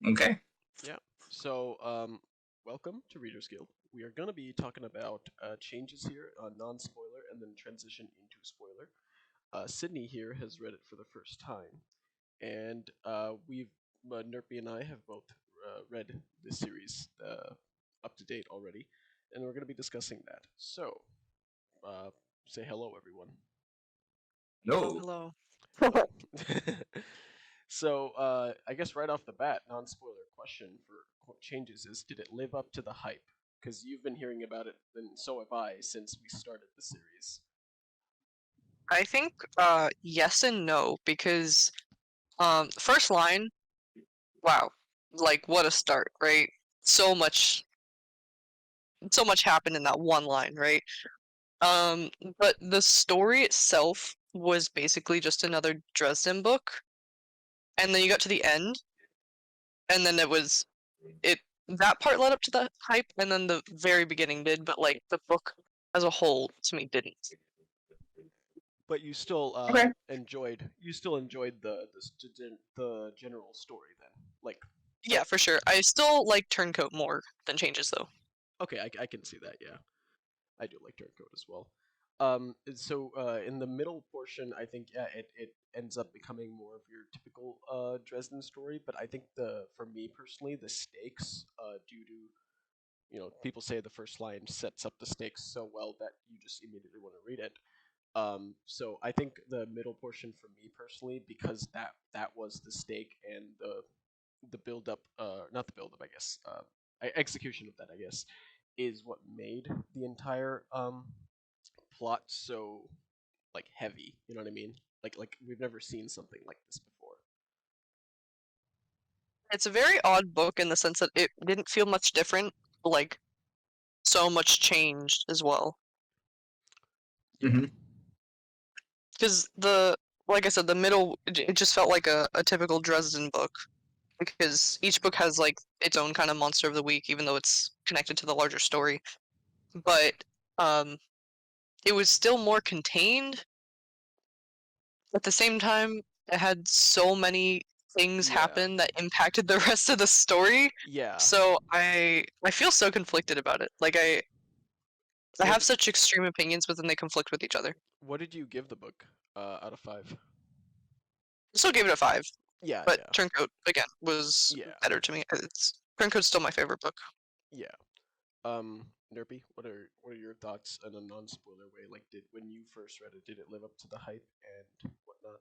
Okay. Yeah. So, welcome to Reader's Guild. We are going to be talking about changes here, non-spoiler, and then transition into spoiler. Sydney here has read it for the first time, and Nerpy and I have both read this series up to date already, and we're going to be discussing that. So, uh, say hello, everyone. Hello, No. hello. Hello. So, I guess right off the bat, non-spoiler question for changes is: did it live up to the hype? Because you've been hearing about it, and so have I, since we started the series. I think yes and no because first line, wow, like what a start, right? So much so much happened in that one line, right? Um but the story itself was basically just another Dresden book, and then you got to the end, and then it that part led up to the hype, and then the very beginning did, but like the book as a whole to me didn't. But you still Okay. enjoyed the general story then. Like, Yeah, for sure. I still like Turncoat more than Changes though. okay, I can see that. Yeah, I do like Turncoat as well. So in the middle portion, I think it ends up becoming more of your typical Dresden story. But I think for me personally, the stakes, due to people say the first line sets up the stakes so well that you just immediately want to read it. So I think the middle portion for me personally, because that was the stake and the build up, not the build up, I guess, execution of that, I guess, is what made the entire plot so like heavy. You know what I mean? Like we've never seen something like this before. It's a very odd book in the sense that it didn't feel much different, like so much changed as well. Yeah. Mm-hmm. Because like I said, the middle, it just felt like a typical Dresden book. Because each book has like its own kind of monster of the week, even though it's connected to the larger story. But um, it was still more contained. At the same time, it had so many things Yeah. happen that impacted the rest of the story. Yeah. So I feel so conflicted about it. Like I What have such extreme opinions, but then they conflict with each other. what did you give the book out of 5? I still gave it a 5, Yeah, but yeah. Turncoat again was Yeah. better to me. Turncoat's still my favorite book. Yeah. Nerpy, what are your thoughts in a non-spoiler way? Like, did when you first read it, did it live up to the hype and whatnot?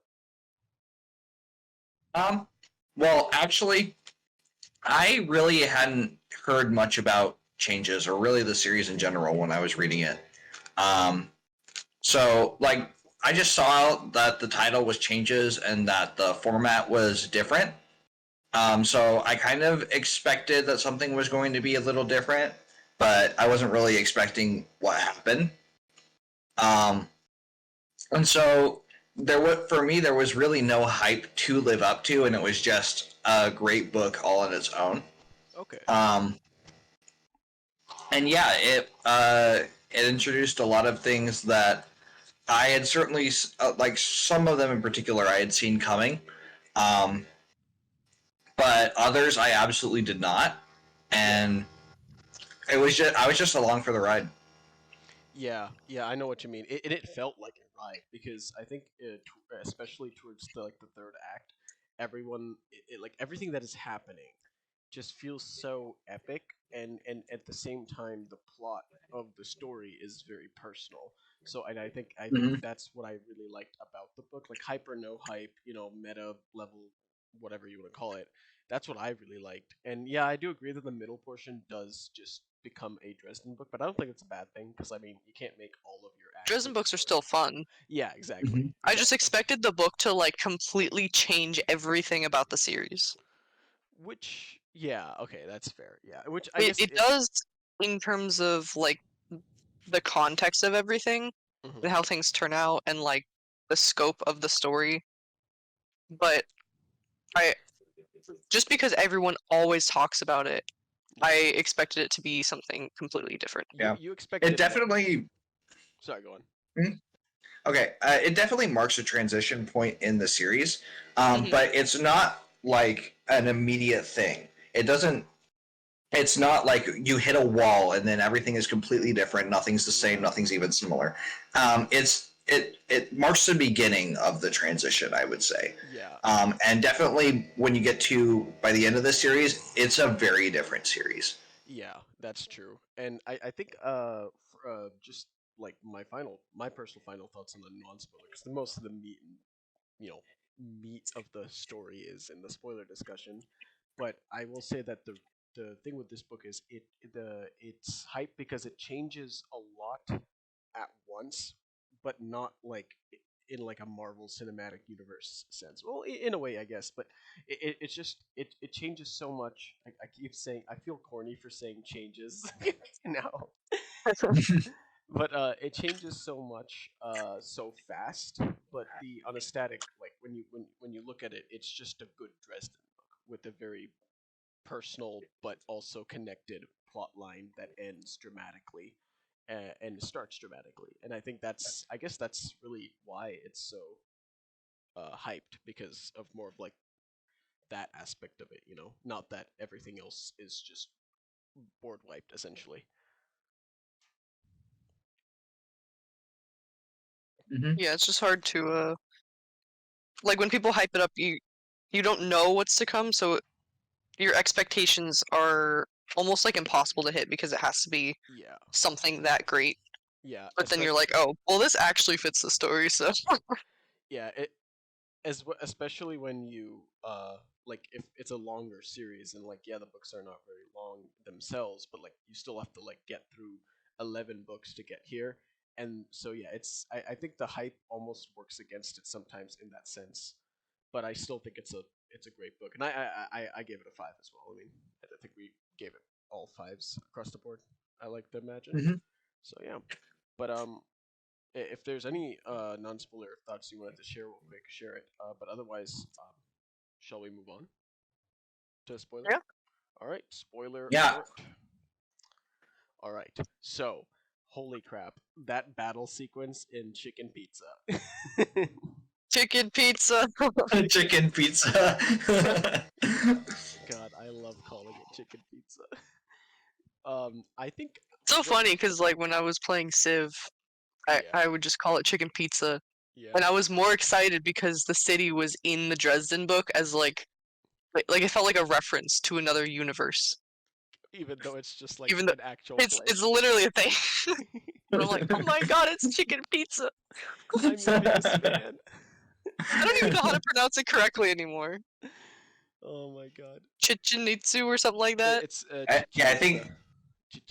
Um, well, actually, I really hadn't heard much about Changes or really the series in general when I was reading it. Um, so, like, I just saw that the title was Changes and that the format was different. So I kind of expected that something was going to be a little different, but I wasn't really expecting what happened. Um, and so for me there was really no hype to live up to, and it was just a great book all on its own. Okay. Um, and yeah, it introduced a lot of things that I had certainly like some of them in particular I had seen coming, um, but others I absolutely did not, Yeah. and I was just along for the ride. Yeah, yeah, I know what you mean. It felt like a ride because I think, especially towards the third act, like everything that is happening, just feels so epic, and at the same time, the plot of the story is very personal. So, and I think Mm-hmm. that's what I really liked about the book, like hype or no hype, meta level, whatever you want to call it. That's what I really liked. And yeah, I do agree that the middle portion does just become a Dresden book, but I don't think it's a bad thing because I mean you can't make all of your acts Dresden of the books are story. still fun. Yeah, exactly, Mm-hmm. I just exactly. expected the book to like completely change everything about the series. Which, yeah, okay, that's fair. Yeah, which I It guess it it. does in terms of like the context of everything Mhm. and how things turn out and like the scope of the story. But I just because everyone always talks about it, I Yeah, expected it to be something completely different. you Yeah, you it expected more. definitely. Sorry, go on. Mhm. Okay, it definitely marks a transition point in the series, Hmm. but it's not like an immediate thing. it doesn't. It's not like you hit a wall and then everything is completely different. Nothing's the same. Nothing's even similar. It marks the beginning of the transition, I would say. Yeah. And definitely when you get to by the end of the series, it's a very different series. Yeah, that's true. And I think just like my personal final thoughts on the non-spoiler, because the most of the you know meat of the story is in the spoiler discussion. But I will say that the thing with this book is it's hype because it changes a lot at once, but not like in like a Marvel Cinematic Universe sense. Well, in a way, I guess, but it's just it changes so much. I keep saying I feel corny for saying changes now, but it changes so much so fast. But the on a static like when you look at it, it's just a good Dresden book with a very personal but also connected plot line that ends dramatically and starts dramatically. And I guess that's really why it's so hyped because of more of like that aspect of it, you know, not that everything else is just board wiped essentially. Mm-hmm. Yeah, it's just hard to like when people hype it up, you don't know what's to come, so your expectations are almost like impossible to hit because it has to be Yeah, something that great. yeah, But then you're like, oh, well, this actually fits the story, so yeah. It especially when you like if it's a longer series and like yeah the books are not very long themselves but like you still have to like get through 11 books to get here. And so yeah I think the hype almost works against it sometimes in that sense, but I still think it's a great book. And I gave it a 5 as well. I mean I think we gave it all fives across the board, I like to imagine. Mm-hmm. So yeah, but if there's any non-spoiler thoughts you wanted to share real quick, share it. But otherwise, shall we move on to spoiler? yeah. All right, spoiler Yeah. alert. All right, so holy crap, that battle sequence in Chicken Pizza. Chicken pizza. Chicken pizza. God, I love calling it Chicken Pizza. I think So what? funny because like when I was playing Civ, Yeah, I would just call it chicken pizza, yeah. and I was more excited because the city was in the Dresden book as like it felt like a reference to another universe, Even though it's just like even though an actual it's place. literally a thing. But I'm like, oh my god, it's chicken pizza. I'm your biggest fan. I don't even know how to pronounce it correctly anymore. Oh my god. Chichinitsu or something like that. It's Yeah, Chichen Itza.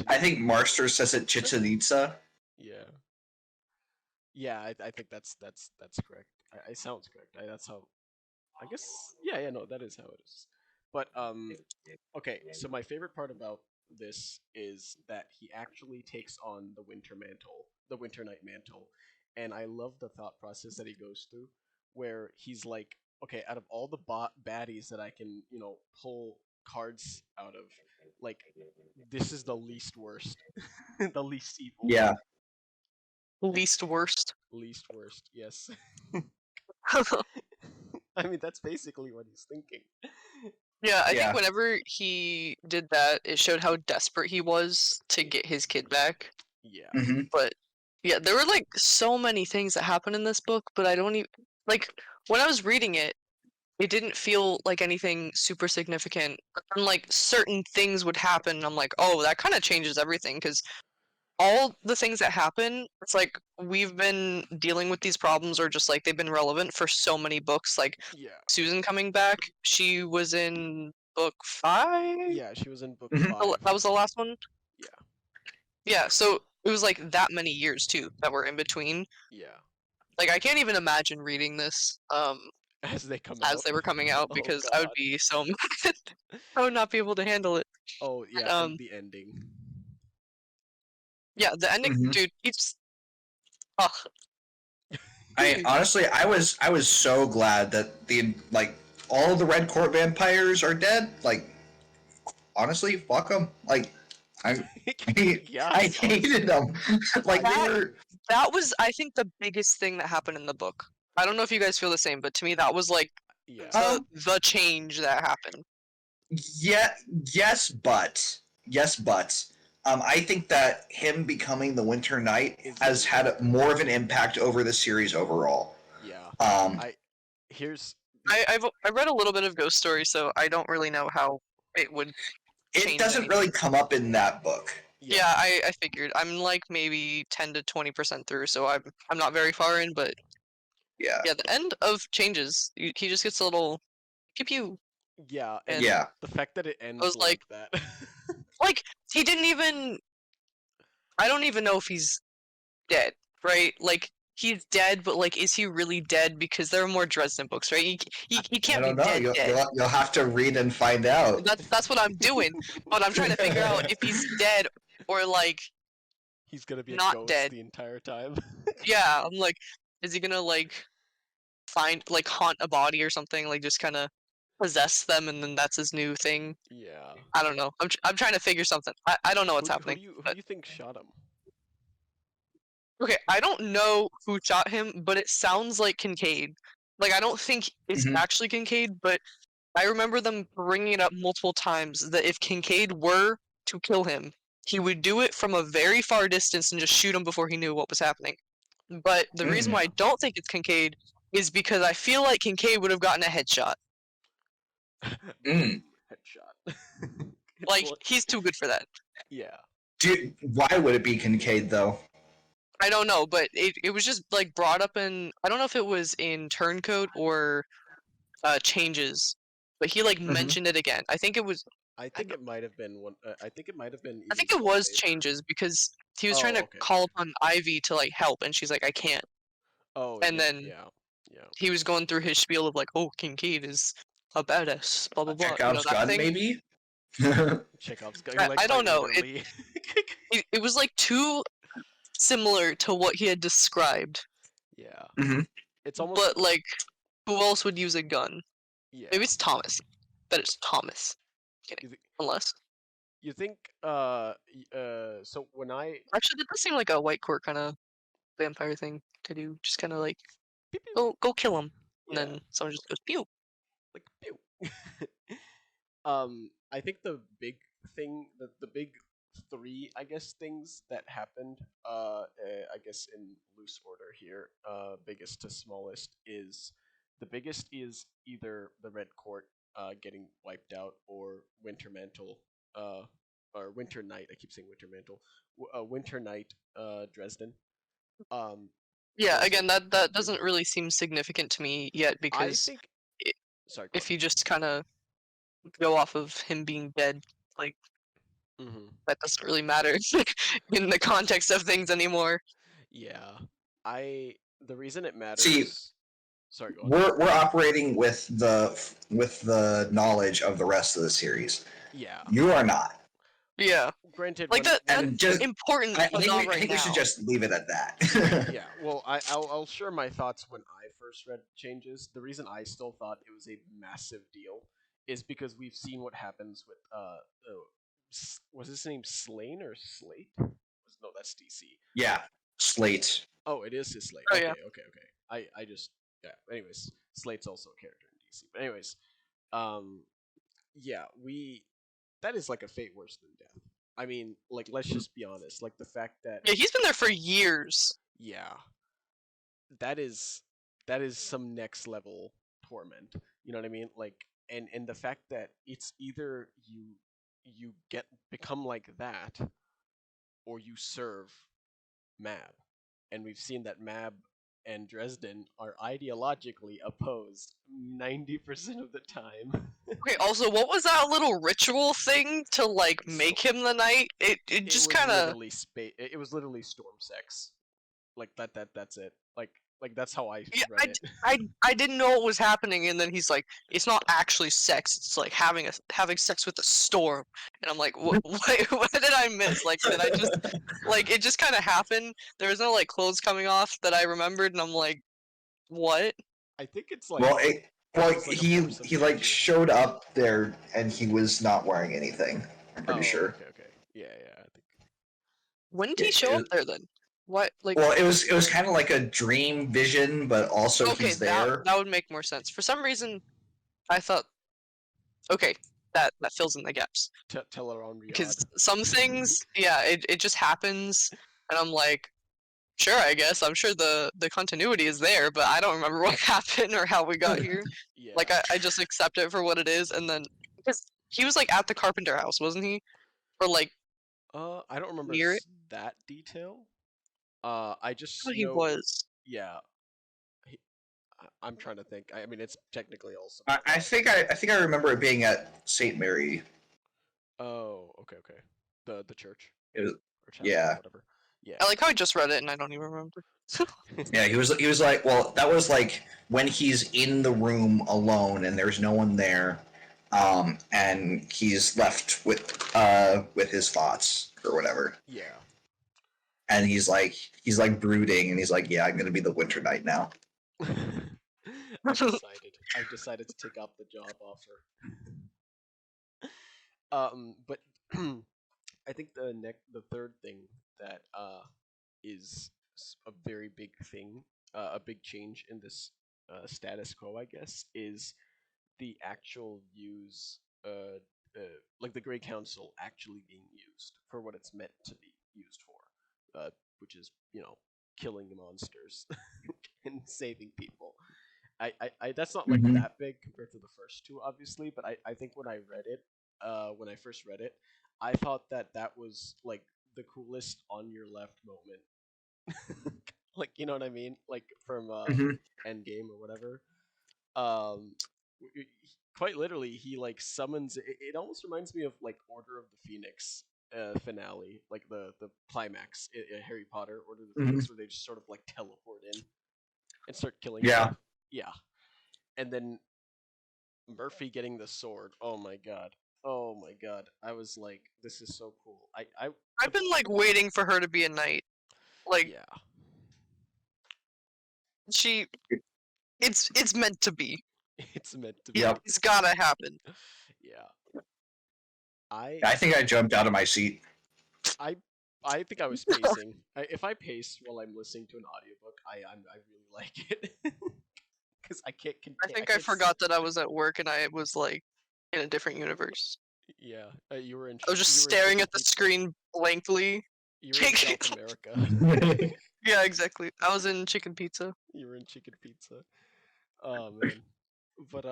I Chichen think Marster says it Chichen Itza. Yeah. Yeah, I think that's correct. I sounds correct. That's how. I guess. Yeah, yeah, no, that is how it is. But okay. So my favorite part about this is that he actually takes on the Winter Mantle, the Winter Night Mantle, and I love the thought process that he goes through, where he's like, okay, out of all the baddies that I can, pull cards out of, like, this is the least worst, the least evil. Yeah. Least worst. Least worst, yes. I mean, that's basically what he's thinking. Yeah, I Yeah. think whenever he did that, it showed how desperate he was to get his kid back. Yeah. Mm-hmm. But yeah, there were like so many things that happened in this book, but I don't even like when I was reading it, it didn't feel like anything super significant. But then like certain things would happen, and I'm like, oh, that kind of changes everything because all the things that happen, it's like we've been dealing with these problems or just like they've been relevant for so many books. Like Yeah. Susan coming back, she was in book 5. Yeah, she was in book Mhm. 5. That was the last one. Yeah. Yeah, so it was like that many years too that were in between. Yeah. Like I can't even imagine reading this As they come as out. they were coming out Oh because I would god. be so mad. I would not be able to handle it. Oh yeah, Um, and the ending. yeah, the ending, Mhm. dude, keeps. Ugh. I honestly, I was so glad that all of the Red Court vampires are dead. Like, honestly, fuck them. Like, I Yeah, I son. hated them. Like they were. That was, I think, the biggest thing that happened in the book. I don't know if you guys feel the same, but to me, that was like Yeah. the change that happened. Yeah, yes, but I think that him becoming the Winter Knight Is has the had more of an impact over the series overall. yeah. Um, I here's I read a little bit of Ghost Story, so I don't really know how it would it change doesn't anything. really come up in that book. Yeah, I figured. I'm like maybe 10 to 20% through, so I'm not very far in, but Yeah, yeah, the end of changes. He just gets a little pew pew, yeah, and and yeah. the fact that it I ends was like, that. he didn't even. I don't even know if he's dead, right? Like he's dead, but like, is he really dead? Because there are more Dresden books, right? He I can't be don't know. dead. Dead. You'll have to read and find out. That's what I'm doing, but I'm trying to figure out if he's dead or like He's gonna be a not ghost dead. the entire time. Yeah, I'm like, is he gonna like find like haunt a body or something, like just kind of possess them, and then that's his new thing? Yeah. I don't know. I'm trying to figure something. I don't know what's Who happening. do But you think shot him? okay, I don't know who shot him, but it sounds like Kincaid. Like I don't think it's Mhm. actually Kincaid, but I remember them bringing it up multiple times that if Kincaid were to kill him, he would do it from a very far distance and just shoot him before he knew what was happening. But the reason why I don't think it's Kincaid is because I feel like Kincaid would have gotten a headshot. Mm. Headshot. Like he's too good for that. Yeah. Why would it be Kincaid though? I don't know, but it was just like brought up in, I don't know if it was in Turncoat or Changes, but he like Mhm. mentioned it again. I think it was I I, think it might have been one. I think it might have been I even think it was Soulsave. Changes because he was trying Oh, to okay. call upon Ivy to like help, and she's like, I can't. Oh, And yeah, then yeah, yeah. he was going through his spiel of like, oh, Kincaid is a badass, blah blah blah. You know Chekhov's that gun, thing. maybe. Chekhov's gun, I, like I quite don't know. literally. It was like too similar to what he had described, Yeah. Hmm. It's almost but like, who else would use a gun? yeah. Maybe it's Thomas. Bet it's Thomas. Kidding. You, th- Unless. you think so when I Actually, that does seem like a white court kind of vampire thing to do. Just kind of like, pew, pew, go kill him. And yeah, then someone just goes, pew. like pew. I think the big thing, the big three, I guess, things that happened, I guess in loose order here, biggest to smallest is the biggest is either the Red Court getting wiped out or Winter Mantle, or Winter Night. I keep saying Winter Mantle. Winter Night, Dresden. Um, Yeah, also again, that you. doesn't really seem significant to me yet I because think. i Sorry, go if you just kind of go off of him being dead, like, on. that doesn't really matter in the context of things anymore. Yeah. I the reason it See, matters. Sorry, go on. we're operating with the knowledge of the rest of the series. Yeah. You are not, Yeah, Granted, like that when and that's it just important, I but think not right we should now. just leave it at that. yeah, well, I'll share my thoughts when I first read Changes. The reason I still thought it was a massive deal is because we've seen what happens with was his name Slane or Slate? No, that's DC. Yeah, Slate. Oh, it is his Slate. Oh Okay, yeah, okay. I just yeah. Anyways, Slate's also a character in DC. But anyways, um, yeah, we that is like a fate worse than death. I mean, like let's just be honest. Like the fact that yeah, he's been there for years. yeah, that is that is some next level torment. You know what I mean? Like and the fact that it's either you get become like that or you serve Mab. And we've seen that Mab and Dresden are ideologically opposed 90% of the time. Okay, also, what was that little ritual thing to like make him the knight? It It just was kind of literally it was literally storm sex. Like that's it. Like that's how I yeah, read it. I didn't know what was happening, and then he's like, it's not actually sex. It's like having sex with a storm, and I'm like, what did I miss? Like, did I just like it just kind of happened? There was no like clothes coming off that I remembered, and I'm like, what? I think it's like Well, it's like a force of he like nature. showed up there and he was not wearing anything. I'm pretty Oh, sure. okay. Yeah, I think. When did he It, show up it, there then? What like? well, it was kind of like a dream vision, but also Okay, he's there. that would make more sense. For some reason, I thought, okay, that fills in the gaps. Tell her on Because Riyadh. some things, yeah, it just happens, and I'm like, sure, I guess. I'm sure the continuity is there, but I don't remember what happened or how we got here. Yeah. Like, I just accept it for what it is, and then because he was like at the carpenter house, wasn't he? Or like I don't remember near it. that detail. I I just thought he know. was. Yeah. I'm trying to think. I mean, it's technically also. I think I remember it being at St. Mary. Oh, okay. The church It was, or chapel, yeah. or whatever. Yeah. I like how I just read it and I don't even remember. Yeah, he was like, well, that was like when he's in the room alone and there's no one there, and he's left with his thoughts or whatever, Yeah. and he's like brooding, and he's like, yeah, I'm gonna be the Winter Knight now. I've decided to take up the job offer. But I think the third thing that is a very big thing, a big change in this status quo, I guess, is the actual use, like the Grey Council actually being used for what it's meant to be used for, which is, killing monsters and saving people. I that's not like Mhm. that big compared to the first two, obviously, but I think when I read it, when I first read it, I thought that was like the coolest on your left moment. Like, you know what I mean? Like from Mhm. Endgame or whatever. Um, quite literally, he like summons. It almost reminds me of like Order of the Phoenix finale, like the climax in Harry Potter, Order of the Mhm. Phoenix, where they just sort of like teleport in and start killing Yeah. stuff. Yeah, and then Murphy getting the sword. Oh my god. Oh my god. I was like, this is so cool. I've been like waiting for her to be a knight. Like yeah. she, it's meant to be. It's meant to be. Yep. It's gotta happen. Yeah. I I think I jumped out of my seat. I I think I was pacing. If I pace while I'm listening to an audiobook, I really like it. Cuz I can't I think I forgot that I was at work and I was like in a different universe. Yeah. You were in I was just you were in staring Chicken at the Pizza. screen blankly. You were in South America. Yeah, exactly. I was in Chicken Pizza. You were in Chicken Pizza. Oh man. But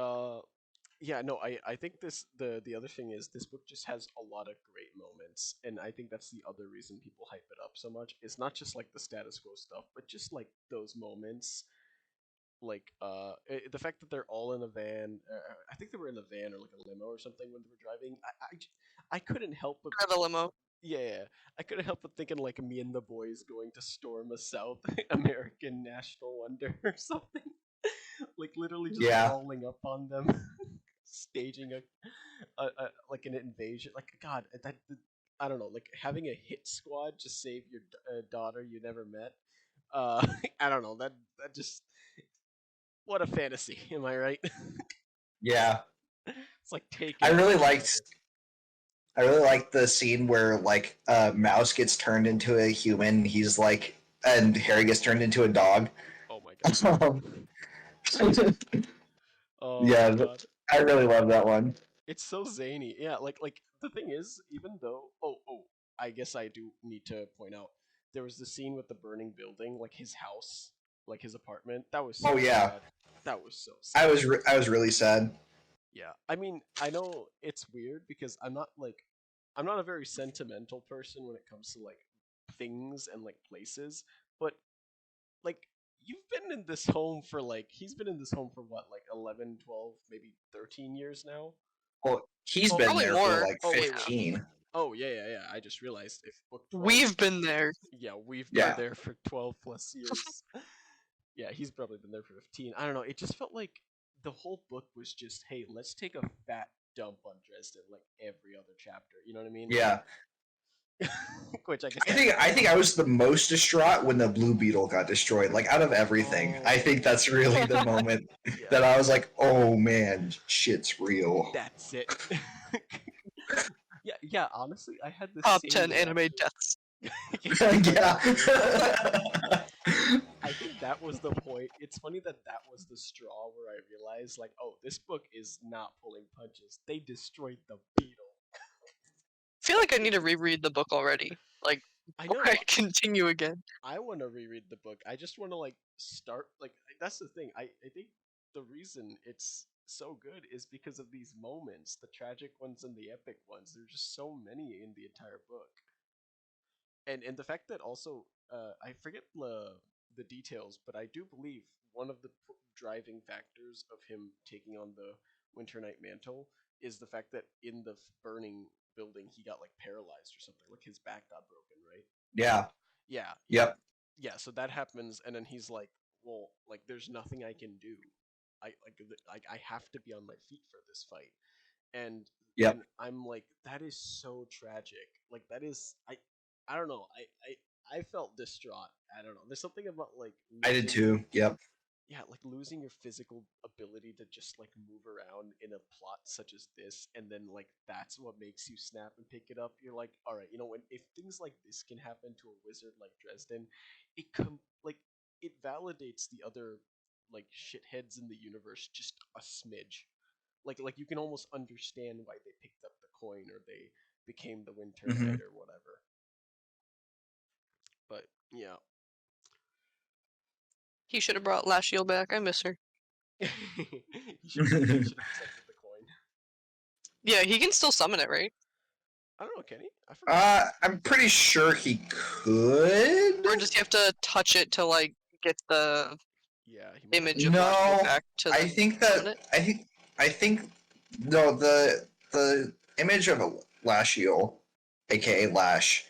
yeah, no, I think the other thing is this book just has a lot of great moments, and I think that's the other reason people hype it up so much. It's not just like the status quo stuff, but just like those moments, like the fact that they're all in a van. I think they were in a van or like a limo or something when they were driving. I couldn't help but I have a limo. yeah, I couldn't help but thinking like me and the boys going to storm a South American national wonder or something. Like literally just Yeah. rolling up on them, staging a like an invasion. Like God, I don't know, like having a hit squad just save your daughter you never met. I don't know, that just what a fantasy. Am I right? Yeah. It's like taking. I really liked the scene where like Mouse gets turned into a human. He's like, and Harry gets turned into a dog. Oh my god. Oh Yeah, my god. I really love that one. It's so zany. Yeah, like the thing is, even though I guess I do need to point out there was the scene with the burning building, like his house, like his apartment. That was so Oh yeah, sad. That was so sad. I was really sad. Yeah. I mean, I know it's weird because I'm not a very sentimental person when it comes to like things and like places, but like you've been in this home for like he's been in this home for what, like 11, 12, maybe 13 years now. Well, he's Oh, been probably there more. for like Oh, wait, 15. Oh yeah. I just realized if book 12, We've been there. yeah, we've Yeah. been there for 12 plus years. Yeah, he's probably been there for 15. I don't know. It just felt like the whole book was just, hey, let's take a fat dump on Dresden like every other chapter. You know what I mean? Yeah. Which I guess I think I was the most distraught when the Blue Beetle got destroyed. Like out of everything, I think that's really the moment yeah, that I was like, "Oh man, shit's real." that's it. Yeah. Honestly, I had the Top same 10 anime reaction. deaths. Yeah. I think that was the point. It's funny that that was the straw where I realized, like, oh, this book is not pulling punches. They destroyed the beetle. I feel like I need to reread the book already. Like I before I know. continue again. I want to reread the book. I just want to like start like that's the thing. I think the reason it's so good is because of these moments, the tragic ones and the epic ones. There's just so many in the entire book. And the fact that also I forget the details, but I do believe one of the driving factors of him taking on the Winter Night Mantle is the fact that in the burning building he got like paralyzed or something, like his back got broken, right? Yeah. Yeah, yeah, Yep. yeah. So that happens, and then he's like, "Well, like, there's nothing I can do. Like I have to be on my feet for this fight." And Yep. and I'm like, that is so tragic. Like that is I don't know. I felt distraught. I don't know. There's something about like I did losing too. Yep. yeah, like losing your physical ability to just like move around in a plot such as this, and then like that's what makes you snap and pick it up. You're like, all right, when if things like this can happen to a wizard like Dresden, like it validates the other like shitheads in the universe just a smidge. Like you can almost understand why they picked up the coin or they became the Winter Hmm. Knight or whatever. But yeah, He should have brought Lashiel back. I miss her. he should have accepted the coin. Yeah, he can still summon it, right? I don't know, Kenny. I forgot. I'm pretty sure he could. Or does he have to touch it to like get the Yeah, he might have to image of touch it. Lashiel No, back to I then think summon that it? I think no, the image of a Lashiel, aka Lash.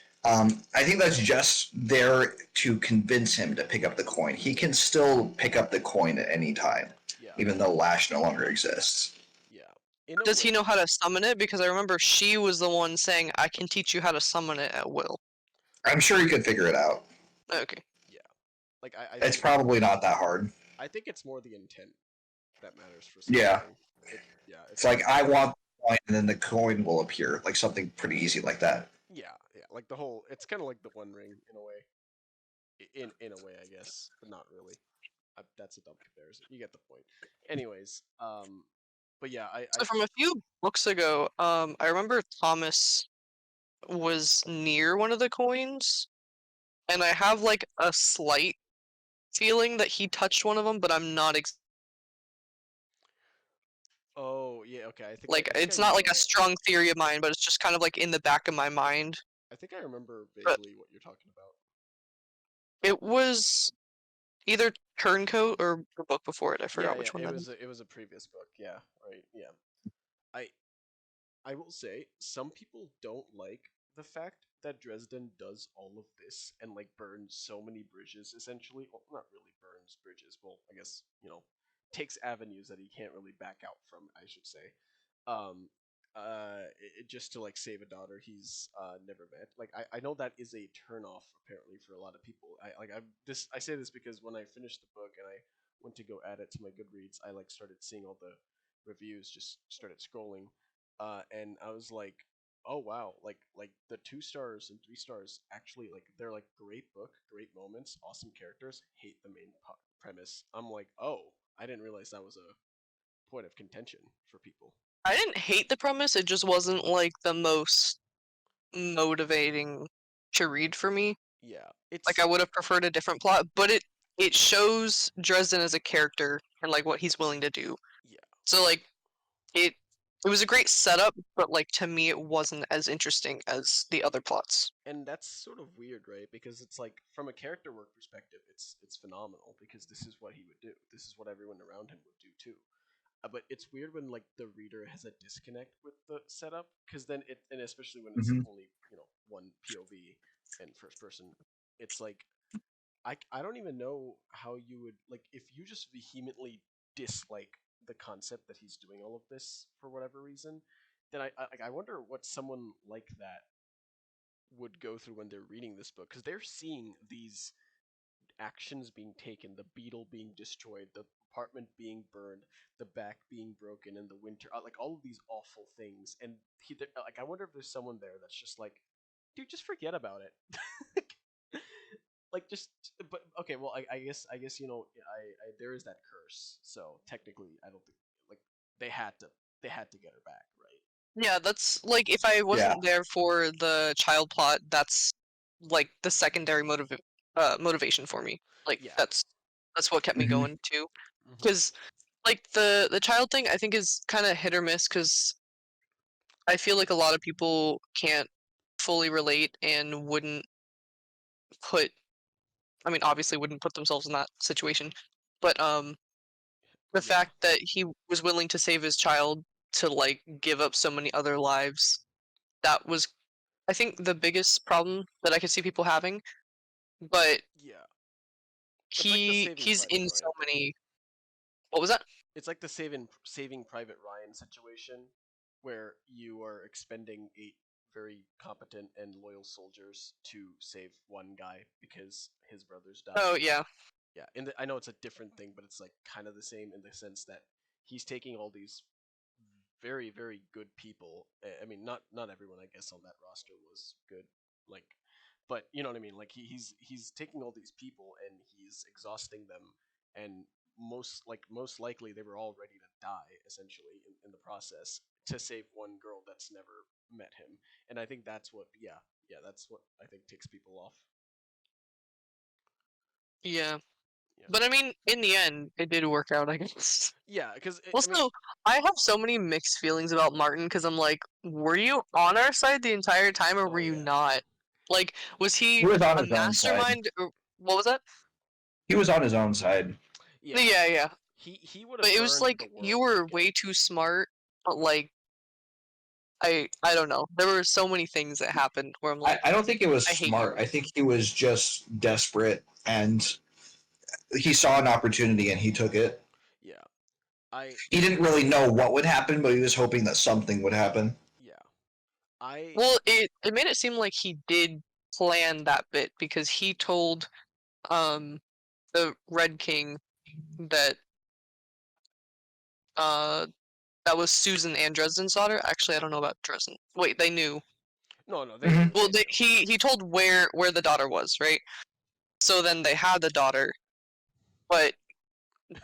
I think that's just there to convince him to pick up the coin. He can still pick up the coin at any time, Yeah, even though Lash no longer exists. yeah. In a Does he way, know how to summon it? Because I remember she was the one saying, "I can teach you how to summon it at will." I'm sure he could figure it out. Okay. yeah. Like I It's think probably not that hard. I think it's more the intent that matters for Yeah, summoning. Yeah, it's like I want the coin, and then the coin will appear, like something pretty easy like that. yeah, yeah. Like the whole, it's kind of like the One Ring in a way. In a way, I guess, but not really. That's a dumb comparison. You get the point. Anyways, but yeah, So I from a few books ago, I remember Thomas was near one of the coins, and I have like a slight feeling that he touched one of them, but I'm not oh yeah, okay. like I think I it's not like a know. strong theory of mine, but it's just kind of like in the back of my mind. I think I remember But vaguely what you're talking about. it was either Turncoat or the book before it. I Yeah, forgot yeah. which one that is. It was a previous book. Yeah, right. Yeah. I I will say some people don't like the fact that Dresden does all of this and like burns so many bridges essentially. Well, not really burns bridges. Well, I guess, takes avenues that he can't really back out from, I should say. Um just to like save a daughter he's never met. Like I know that is a turn off apparently for a lot of people. I say this because when I finished the book and I went to go add it to my Goodreads, I like started seeing all the reviews, just started scrolling, and I was like, oh wow, like the 2 stars and 3 stars actually, like they're like great book, great moments, awesome characters, hate the main premise. I'm like, oh, I didn't realize that was a point of contention for people. I didn't hate the premise. It just wasn't like the most motivating to read for me. Yeah, Like I it's would have preferred a different plot, but it shows Dresden as a character and like what he's willing to do. yeah, So like it it was a great setup, but like to me it wasn't as interesting as the other plots. and that's sort of weird, right? Because it's like from a character work perspective, it's phenomenal because this is what he would do. This is what everyone around him would do too. But it's weird when like the reader has a disconnect with the setup because then it, and especially when it's Hmm. only one POV and first person, it's like I don't even know how you would like if you just vehemently dislike the concept that he's doing all of this for whatever reason. Then I wonder what someone like that would go through when they're reading this book because they're seeing these actions being taken, the beetle being destroyed, the apartment being burned, the back being broken, and the winter, like all of these awful things. And like, I wonder if there's someone there that's just like, dude, just forget about it. like just but okay, well I guess there is that curse, so technically I don't think like they had to they had to get her back, right? Yeah, that's like if I Yeah. wasn't there for the child plot, that's like the secondary motivation for me. Like Yeah. that's what kept me Mhm. going too. Hmm. Because like the child thing, I think is kind of hit or miss. Because I feel like a lot of people can't fully relate and wouldn't put. I mean, obviously wouldn't put themselves in that situation, but the Yeah. fact that he was willing to save his child to like give up so many other lives, that was I think the biggest problem that I could see people having. But Yeah. It's like the Saving he's Private in so Ryan thing. many. What was that? It's like the Saving Private Ryan situation, where you are expending 8 very competent and loyal soldiers to save one guy because his brothers died. Oh yeah, Yeah, I know it's a different thing, but it's like kind of the same in the sense that he's taking all these very very good people. I mean, not everyone I guess on that roster was good, like, but you know what I mean. Like he's taking all these people and he's exhausting them, and most likely they were all ready to die essentially in the process to save one girl that's never met him. And I think that's what that's what I think ticks people off. yeah. Yeah, But I mean, in the end, it did work out, I guess. yeah, because I mean, Also, I have so many mixed feelings about Martin because I'm like, were you on our side the entire time or were oh you yeah, not? Like, was He he was on a his own side. mastermind? Or, what was that? He was on his own side. yeah. Yeah, yeah. He would But have it was burned the like you world to were get. way too smart. But like, I don't know. There were so many things that happened where I'm like, I don't think it was I hate you. smart. I think he was just desperate and he saw an opportunity and he took it. Yeah, I He didn't really know what would happen, but he was hoping that something would happen. yeah I Well, it made it seem like he did plan that bit because he told um the Red King that uh that was Susan and Dresden's daughter. Actually, I don't know about Dresden. Wait, they knew. no they knew Mm-hmm. Well, they knew. he told where the daughter was, right? So then they had the daughter, but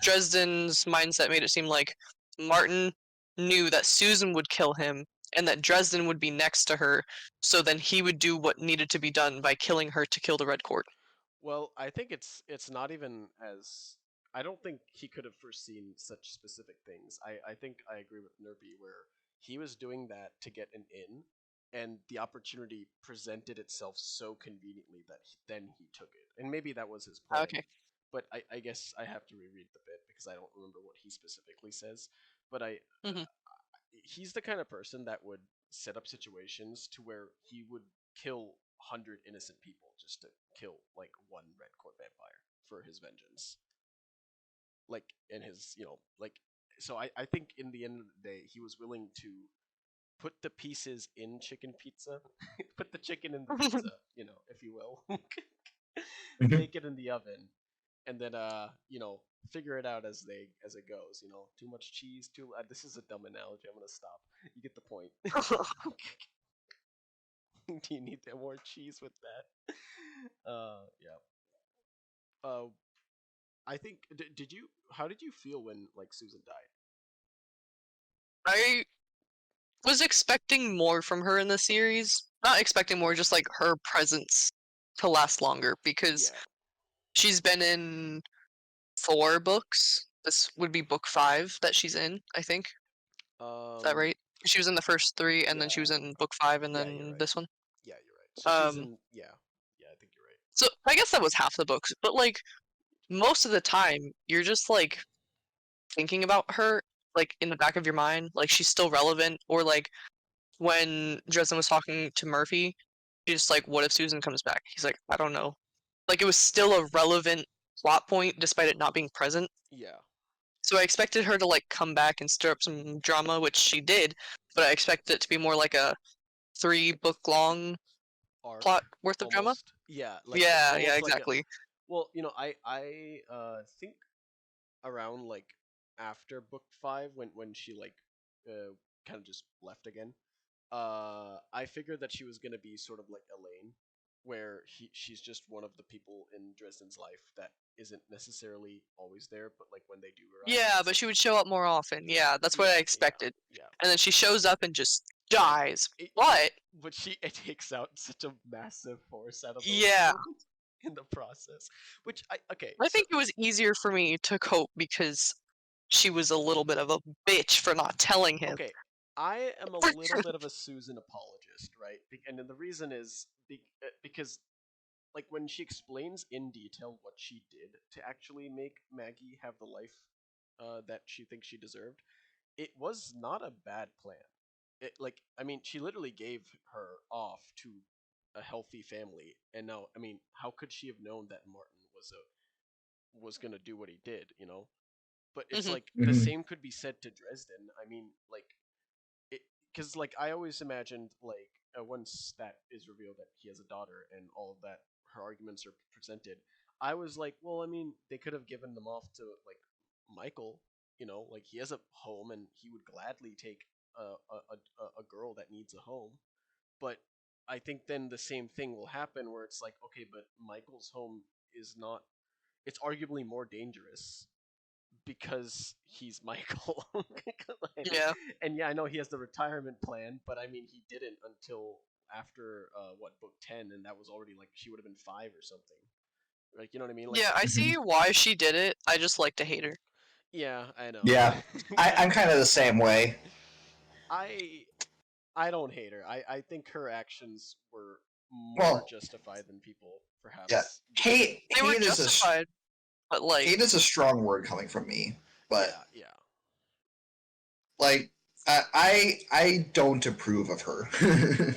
Dresden's mindset made it seem like Martin knew that Susan would kill him and that Dresden would be next to her, so then he would do what needed to be done by killing her to kill the Red Court. Well, I think it's not even as I don't think he could have foreseen such specific things. I think I agree with Nerpy where he was doing that to get an in, and the opportunity presented itself so conveniently that then he took it. And maybe that was his plan. Okay. But I guess I have to reread the bit because I don't remember what he specifically says. But Hmm. he's the kind of person that would set up situations to where he would kill 100 innocent people just to kill like one red court vampire for his vengeance, like in his like so I think in the end of the day he was willing to put the pieces in chicken pizza put the chicken in the pizza, if you will. Mm-hmm. Bake it in the oven and then figure it out as it goes. Too much cheese, too this is a dumb analogy, I'm gonna stop. You get the point. Do you need more cheese with that? Yeah. Uh, I think. Did you? How did you feel when like Susan died? I was expecting more from her in the series. Not expecting more, just like her presence to last longer because Yeah. she's been in 4 books. This would be book 5 that she's in, I think. Is that Um. right? She was in the first 3 and then she Yeah. was in book 5 and Yeah. You're then right. this one. Yeah. You're right. So she's Um in. Yeah. Yeah. I think you're right. so I guess that was half the books, but like most of the time you're just like thinking about her like in the back of your mind, like she's still relevant or like when Dresden was talking to Murphy, she's just like, what if Susan comes back? He's like, I don't know. Like it was still a relevant plot point despite it not being present. Yeah. So I expected her to like come back and stir up some drama, which she did, but I expected it to be more like a 3 book long Arc plot worth of drama. almost. Yeah. Like Yeah, almost like a. exactly. Well, I think around like after book 5 when she like kind of just left again. I figured that she was gonna be sort of like Elaine, where she's just one of the people in Dresden's life that isn't necessarily always there, but like when they do arrive, Yeah, it's but like, she would show up more often. Yeah, that's what I expected. yeah. And then she shows up and just dies. It- But But it takes out such a massive force out of the yeah, world in the process. Which I think it was easier for me to cope because she was a little bit of a bitch for not telling him. okay, I am a little bit of a Susan apologist, right? And then the reason is because like when she explains in detail what she did to actually make Maggie have the life that she thinks she deserved, it was not a bad plan. Like I mean, she literally gave her off to a healthy family, and now I mean, how could she have known that Martin was gonna do what he did? You know, but it's Mhm. like the same could be said to Dresden. I mean, like it because like I always imagined like once that is revealed that he has a daughter and all of that her arguments are presented, I was like, well, I mean, they could have given them off to like Michael. You know, like he has a home and he would gladly take a girl that needs a home. But I think then the same thing will happen where it's like, okay, but Michael's home is not. It's arguably more dangerous because he's Michael. Yeah. And yeah, I know he has the retirement plan, but I mean, he didn't until after what book 10, and that was already like she would have been 5 or something. Like, you know what I mean? Like, Yeah, I see why she did it. I just like to hate her. yeah, I know. Yeah, I'm kind of the same way. I I don't hate her. I think her actions were more Well, justified than people perhaps. Yeah, hate They were hate is justified, but like, hate is a strong word coming from me, but yeah. like I don't approve of her.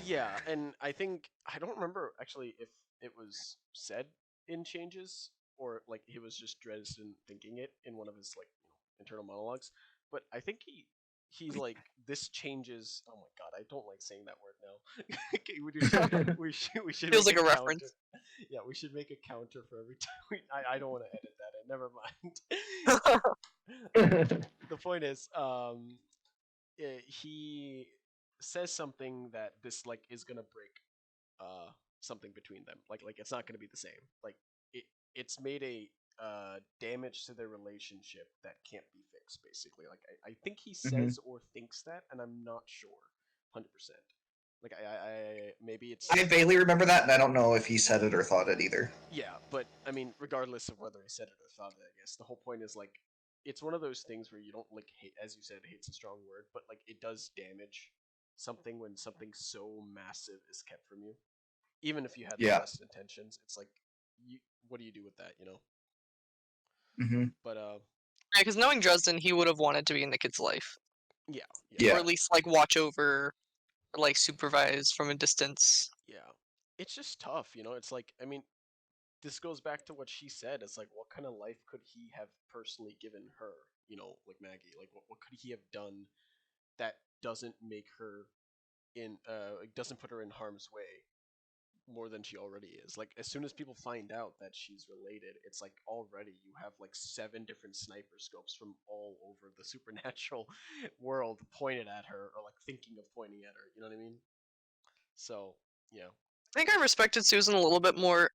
Yeah, and I think I don't remember actually if it was said in changes or like he was just Dresden thinking it in one of his like internal monologues. But I think he's like this changes. Oh my god, I don't like saying that word now. Okay, we should feels make like a counter. reference. Yeah, we should make a counter for every time. I don't want to edit that in. Never mind. The point is, he says something that this like is gonna break something between them. Like it's not gonna be the same. Like it's made a damage to their relationship that can't be fixed. Basically, like I think he says or thinks that, and I'm not sure, 100%. Like I maybe it's I vaguely remember that, and I don't know if he said it or thought it either. yeah, but I mean, regardless of whether he said it or thought it, I guess the whole point is like it's one of those things where you don't like hate, as you said, hate's a strong word, but like it does damage something when something so massive is kept from you. Even if you had the Yeah. best intentions, it's like, what do you do with that, you know? Mm-hmm. But because knowing Dresden, he would have wanted to be in the kid's life, yeah, Yeah. or at least like watch over, or like supervise from a distance. yeah, it's just tough, you know. It's like, I mean, this goes back to what she said. It's like, what kind of life could he have personally given her? You know, like Maggie. Like, what could he have done that doesn't make her doesn't put her in harm's way more than she already is. Like as soon as people find out that she's related, it's like already you have like 7 different sniper scopes from all over the supernatural world pointed at her or like thinking of pointing at her. You know what I mean? So yeah, I think I respected Susan a little bit more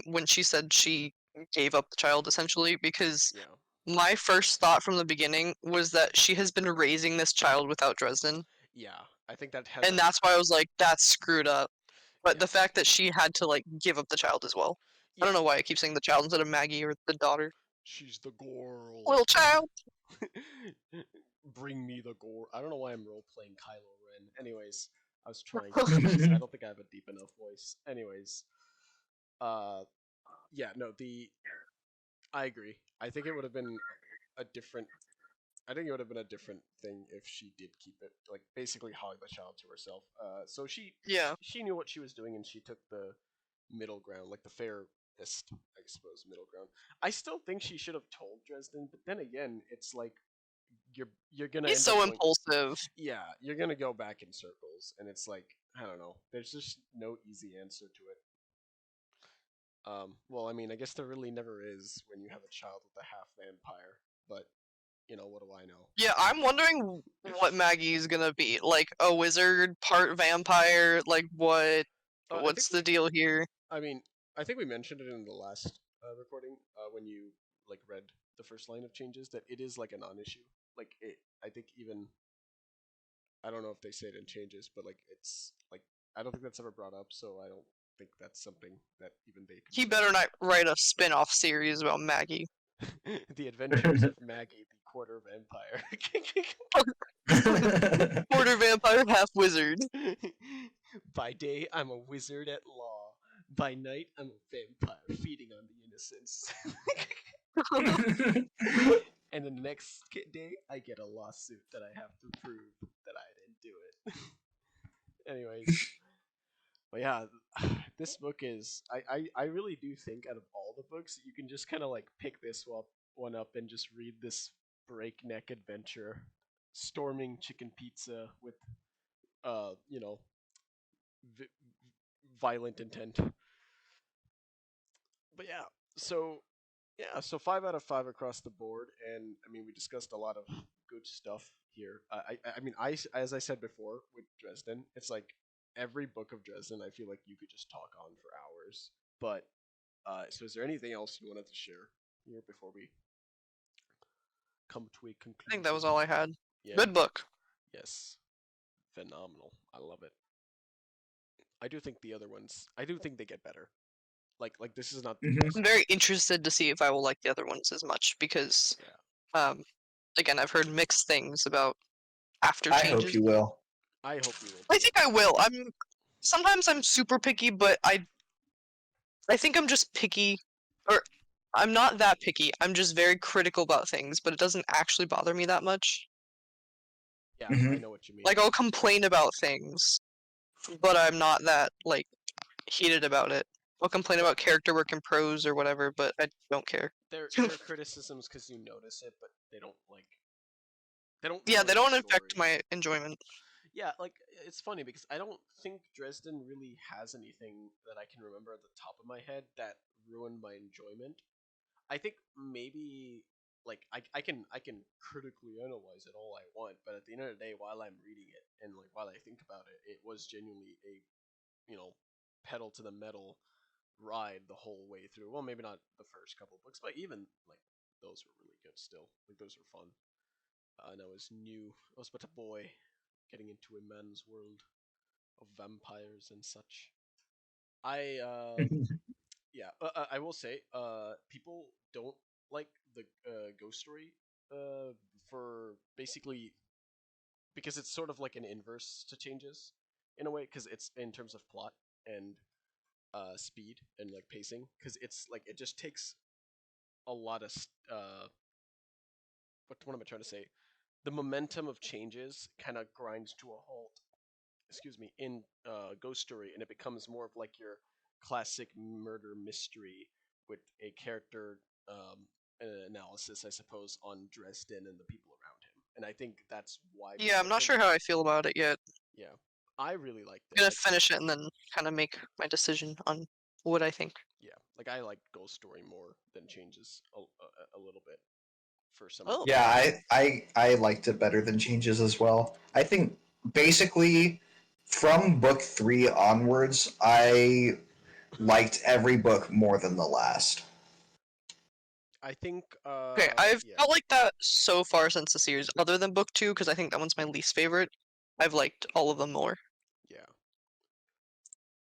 when she said she gave up the child essentially, because yeah, my first thought from the beginning was that she has been raising this child without Dresden, yeah. I think that has and that's why I was like, that's screwed up. But yeah, the fact that she had to like give up the child as well. I yeah. don't know why I keep saying the child instead of Maggie or the daughter. She's the girl. Little child. Bring me the gore. I don't know why I'm role playing Kylo Ren. Anyways, I was trying. I don't think I have a deep enough voice. Anyways, uh, yeah, no, I agree. I think it would have been a different. I think it would have been a different thing if she did keep it, like basically hog the child to herself. So Yeah. she knew what she was doing and she took the middle ground, like the fairest, I suppose, middle ground. I still think she should have told Dresden, but then again, it's like you're gonna He's end up so going, impulsive. yeah, you're gonna go back in circles, and it's like I don't know. There's just no easy answer to it. Well, I mean, I guess there really never is when you have a child with a half vampire, but you know, what do I know? Yeah, I'm wondering what Maggie's gonna be. Like a wizard, part vampire. Like what? I What's think the deal here? I mean, I think we mentioned it in the last recording when you like read the first line of changes that it is like a non-issue. Like it, I think even I don't know if they say it in changes, but like it's like I don't think that's ever brought up, so I don't think that's something that even they He consider. better not write a spin-off series about Maggie. The Adventures of Maggie, the Quarter Vampire. Quarter vampire, half wizard. By day, I'm a wizard at law. By night, I'm a vampire feeding on the innocents. And the next day, I get a lawsuit that I have to prove that I didn't do it. Anyways, but yeah, this book is. I really do think out of all the books, you can just kind of like pick this one up and just read this breakneck adventure, storming chicken pizza with, you know, vi- violent intent. But so 5 out of 5 across the board, and I mean we discussed a lot of good stuff here. I mean as I said before with Dresden, it's like every book of Dresden, I feel like you could just talk on for hours. But so is there anything else you wanted to share here before we come to a conclusion? I think that was all I had. Yeah. Good book. Yes. Phenomenal. I love it. I do think the other ones. I do think they get better. Like this is not the best. I'm very interested to see if I will like the other ones as much because, again, I've heard mixed things about after I changes. hope you will. I hope you will. I think I will. Sometimes I'm super picky, but I think I'm just picky, or I'm not that picky. I'm just very critical about things, but it doesn't actually bother me that much. Yeah, Mhm. I know what you mean. Like I'll complain about things, but I'm not that like heated about it. I'll complain about character work and prose or whatever, but I don't care. They're criticisms because you notice it, but they don't like they don't. Yeah, they ruin the don't affect story. my enjoyment. Yeah, like it's funny because I don't think Dresden really has anything that I can remember at the top of my head that ruined my enjoyment. I think maybe like I can critically analyze it all I want, but at the end of the day, while I'm reading it and like while I think about it, it was genuinely a you know pedal to the metal ride the whole way through. Well, maybe not the first couple books, but even like those were really good still. Like those were fun. And I was new. I was but a boy getting into a man's world of vampires and such. I yeah, I will say people don't like the ghost story for basically because it's sort of like an inverse to changes in a way because it's in terms of plot and speed and like pacing because it's like it just takes a lot of what am I trying to say? The momentum of changes kind of grinds to a halt. Excuse me, in Ghost Story, and it becomes more of like your classic murder mystery with a character analysis, I suppose, on Dresden and the people around him. And I think that's why. Yeah, I'm not sure how I feel about it yet. Yeah, I really liked it. I'm gonna Like, finish it and then kind of make my decision on what I think. yeah, like I like Ghost Story more than Changes a little bit for some. Oh. Yeah, I liked it better than Changes as well. I think basically from book 3 onwards, I liked every book more than the last. I think. Okay, I've Yeah. felt like that so far since the series, other than book 2, because I think that one's my least favorite. I've liked all of them more. Yeah.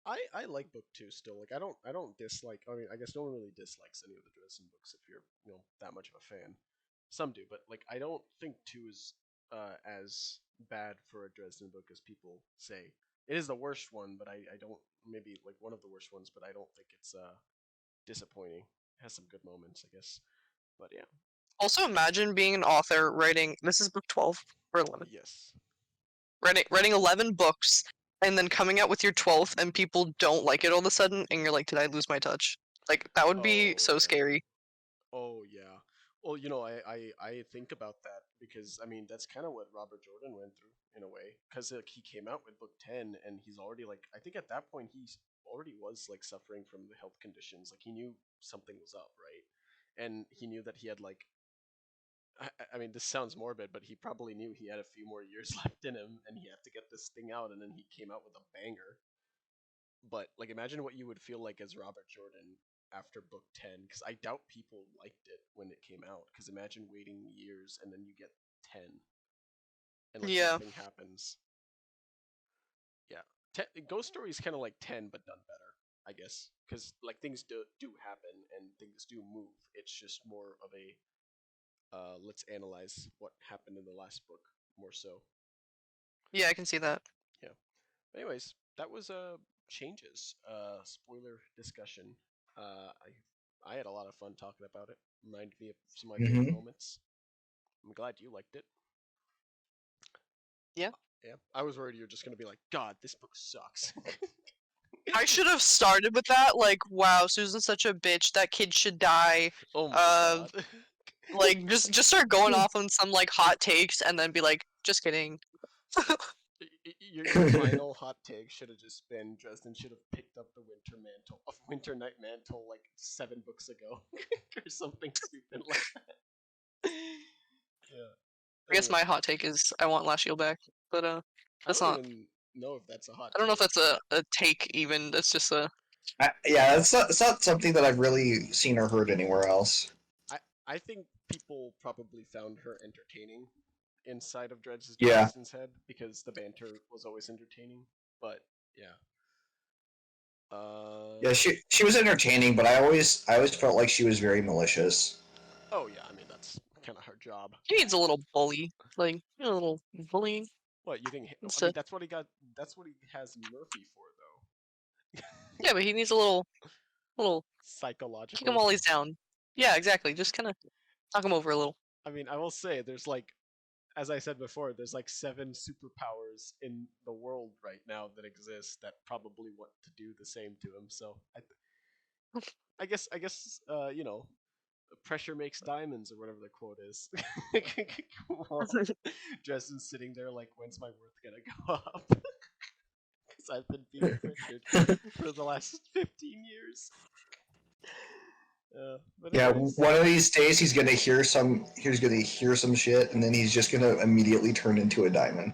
I like book 2 still. Like I don't dislike. I mean, I guess no one really dislikes any of the Dresden books if you're that much of a fan. Some do, but like I don't think 2 is as bad for a Dresden book as people say. It is the worst one, but I don't maybe like one of the worst ones, but I don't think it's disappointing. It has some good moments, I guess. But yeah. Also, imagine being an author writing. This is book 12 or 11. Yes. Writing 11 books and then coming out with your 12th, and people don't like it all of a sudden, and you're like, "Did I lose my touch?" Like that would be Oh so yeah. scary. Oh yeah. Well, I think about that because I mean that's kind of what Robert Jordan went through in a way because like, he came out with book 10 and he's already like I think at that point already was like suffering from the health conditions. Like he knew something was up, right? And he knew that he had like I mean this sounds morbid, but he probably knew he had a few more years left in him and he had to get this thing out and then he came out with a banger. But like, imagine what you would feel like as Robert Jordan after book 10, because I doubt people liked it when it came out. Because imagine waiting years and then you get 10, and like Yeah. nothing happens. Yeah, Ghost Story is kind of like 10, but done better, I guess. Because like things do happen and things do move. It's just more of a let's analyze what happened in the last book more so. Yeah, I can see that. Yeah. Anyways, that was changes. Spoiler discussion. I had a lot of fun talking about it. Reminded me of some of my favorite Hmm. moments. I'm glad you liked it. Yeah. Yeah. I was worried you were just gonna be like, God, this book sucks. I should have started with that. Like, wow, Susan's such a bitch. That kid should die. Oh my Uh, god. like just start going off on some like hot takes, and then be like, just kidding. Your final hot take should have just been Dresden should have picked up the Winter Night Mantle like 7 books ago, or something stupid like that. Yeah. I guess Anyway, my hot take is I want Lasheel back, but I that's don't not. even know if that's a hot I don't know if take. that's a take even. That's just a. Yeah, it's not something that I've really seen or heard anywhere else. I think people probably found her entertaining inside of Yeah, Dresden's head because the banter was always entertaining. But yeah. yeah, she was entertaining, but I always felt like she was very malicious. Oh yeah, I mean that's kind of her job. He needs a little bully, like a little bullying. What you think? I mean Instead. that's what he got. That's what he has Murphy for, though. Yeah, but he needs a little kick him Psychological. while he's down. Yeah, exactly. Just kind of knock him over a little. I mean, I will say there's like, as I said before, there's like 7 superpowers in the world right now that exist that probably want to do the same to him. So you know, pressure makes diamonds or whatever the quote is. Well, Dresden's sitting there like, when's my worth gonna go up? Because I've been being pressured for the last 15 years. But Yeah, anyways, one of these days he's gonna hear some shit, and then he's just gonna immediately turn into a diamond,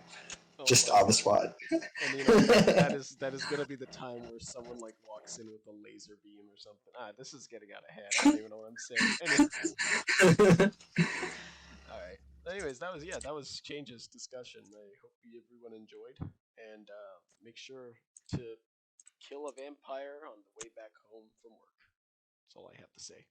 oh just my on the god. spot. And you know that is gonna be the time where someone like walks in with a laser beam or something. This is getting out of hand. I don't even know what I'm saying. Anyways, all right. Anyways, that was changes discussion. I hope everyone enjoyed, and make sure to kill a vampire on the way back home from work. That's all I have to say.